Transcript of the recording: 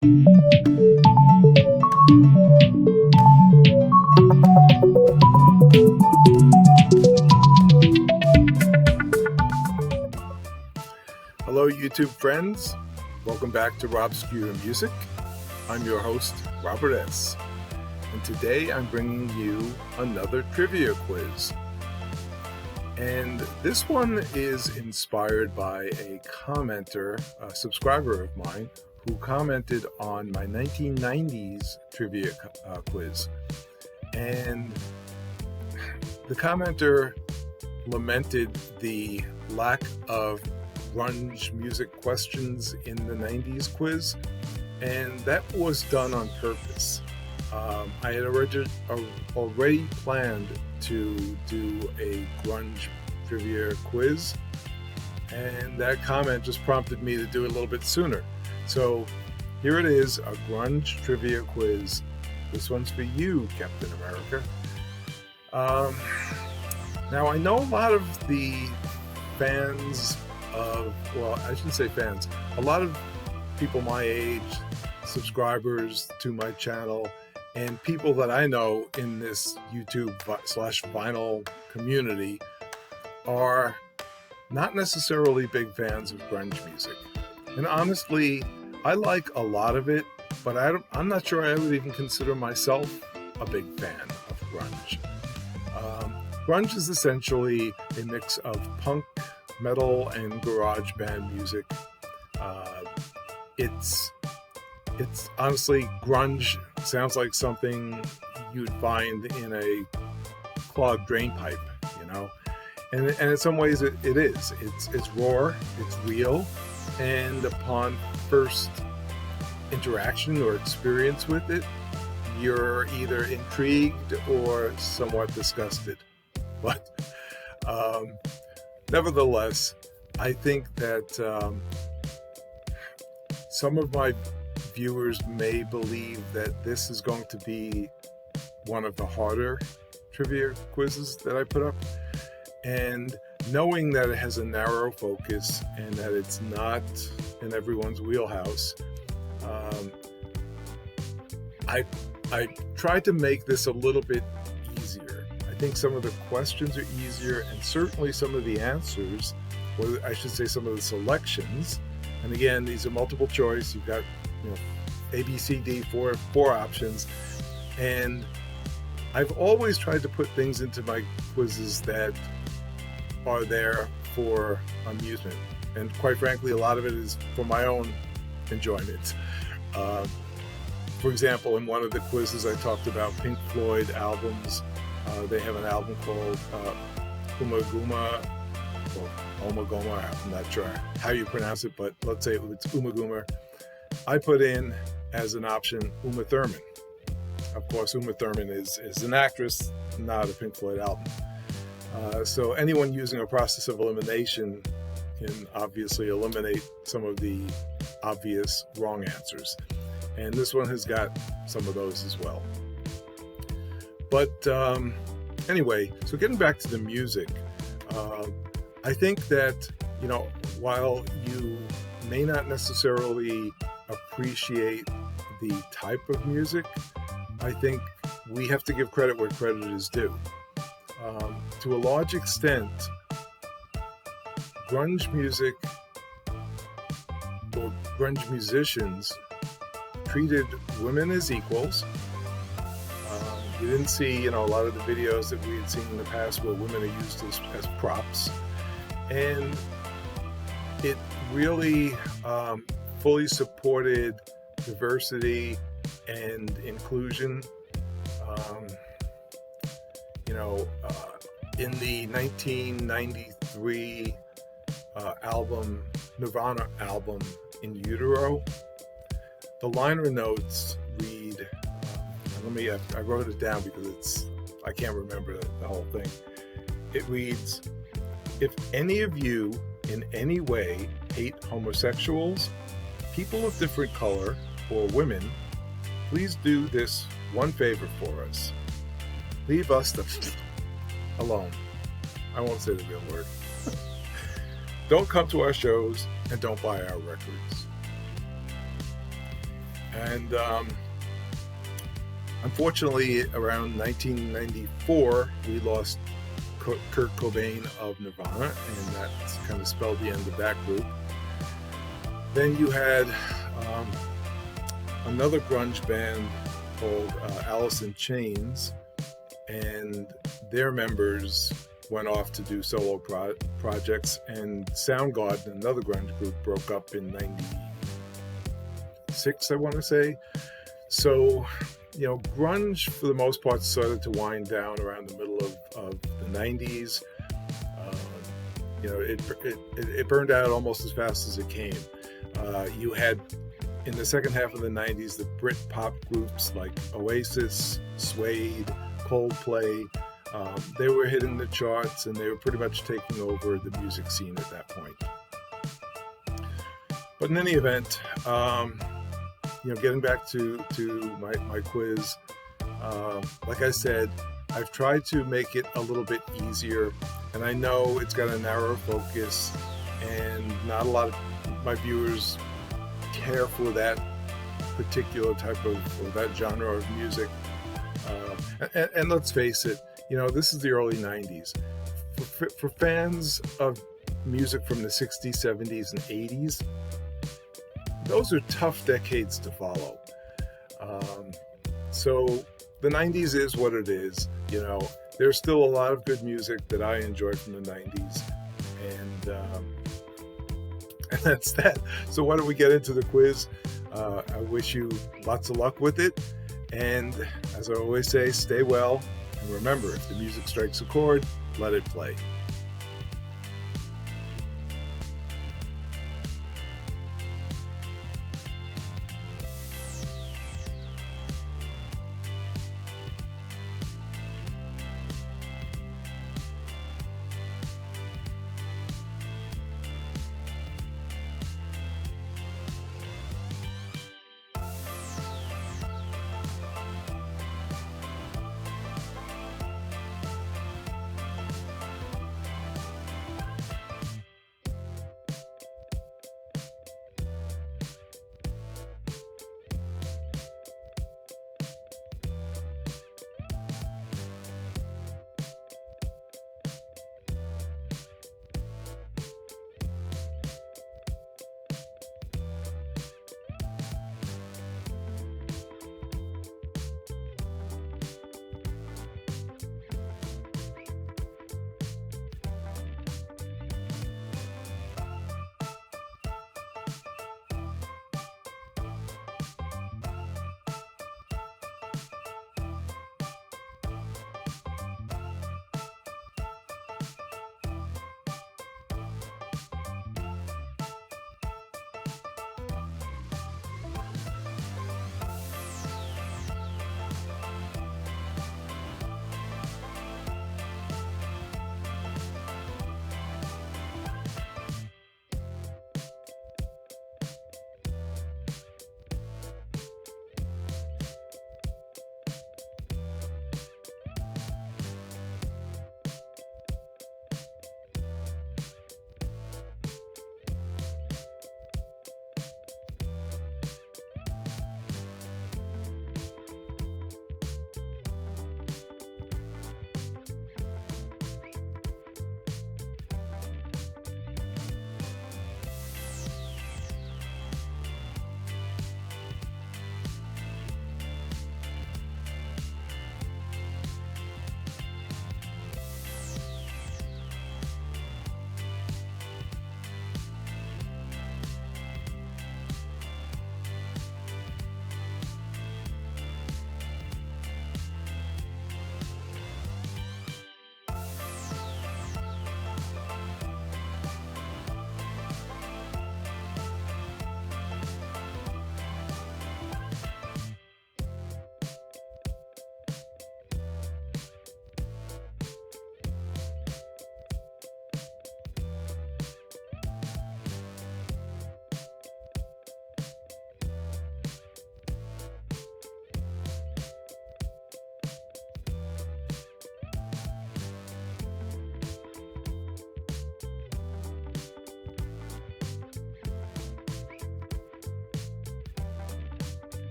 Hello, YouTube friends. Welcome back to Robscure Music. I'm your host, Robert S. And today I'm bringing you another trivia quiz. And this one is inspired by a commenter, a subscriber of mine, who commented on my 1990s trivia quiz. And the commenter lamented the lack of grunge music questions in the 90s quiz, and that was done on purpose. I had already planned to do a grunge trivia quiz, and that comment just prompted me to do it a little bit sooner. So here it is, a grunge trivia quiz. This one's for you, Captain America. Now, I know a lot of the fans I shouldn't say fans, a lot of people my age, subscribers to my channel, and people that I know in this YouTube/vinyl community are not necessarily big fans of grunge music. And honestly, I like a lot of it, but I'm not sure I would even consider myself a big fan of grunge. Grunge is essentially a mix of punk, metal, and garage band music. It's honestly, grunge sounds like something you'd find in a clogged drain pipe, you know. And in some ways it is. It's raw, it's real, and upon first interaction or experience with it, you're either intrigued or somewhat disgusted. But nevertheless, I think that some of my viewers may believe that this is going to be one of the harder trivia quizzes that I put up. And knowing that it has a narrow focus and that it's not in everyone's wheelhouse, I tried to make this a little bit easier. I think some of the questions are easier, and certainly some of the answers, or I should say some of the selections. And again, these are multiple choice. You've got, A, B, C, D, four options. And I've always tried to put things into my quizzes that are there for amusement. And quite frankly, a lot of it is for my own enjoyment. For example, in one of the quizzes, I talked about Pink Floyd albums. They have an album called Umaguma, or Omagoma, I'm not sure how you pronounce it, but let's say it's Umaguma. I put in as an option Uma Thurman. Of course, Uma Thurman is an actress, not a Pink Floyd album. So anyone using a process of elimination can obviously eliminate some of the obvious wrong answers. And this one has got some of those as well. But anyway, so getting back to the music, I think that, while you may not necessarily appreciate the type of music, I think we have to give credit where credit is due. To a large extent, grunge music or grunge musicians treated women as equals. You didn't see, a lot of the videos that we had seen in the past where women are used as props. And it really fully supported diversity and inclusion. In the 1993 Nirvana album, In Utero, the liner notes read, I wrote it down because I can't remember the whole thing. It reads, "If any of you in any way hate homosexuals, people of different color, or women, please do this one favor for us. Leave us alone." I won't say the real word. Don't come to our shows and don't buy our records. And unfortunately, around 1994, we lost Kurt Cobain of Nirvana, and that kind of spelled the end of that group. Then you had another grunge band called Alice in Chains, and their members went off to do solo projects, and Soundgarden, another grunge group, broke up in 96, I want to say. So, grunge for the most part started to wind down around the middle of the 90s. It burned out almost as fast as it came. You had, in the second half of the 90s, the Brit pop groups like Oasis, Suede, Coldplay. They were hitting the charts, and they were pretty much taking over the music scene at that point. But in any event, getting back to my quiz, like I said, I've tried to make it a little bit easier, and I know it's got a narrow focus, and not a lot of my viewers care for that particular type of, or that genre of music. And let's face it, this is the early 90s. For fans of music from the 60s, 70s, and 80s, those are tough decades to follow. So the 90s is what it is. There's still a lot of good music that I enjoyed from the 90s. And that's that. So why don't we get into the quiz? I wish you lots of luck with it. And as I always say, stay well. And remember, if the music strikes a chord, let it play.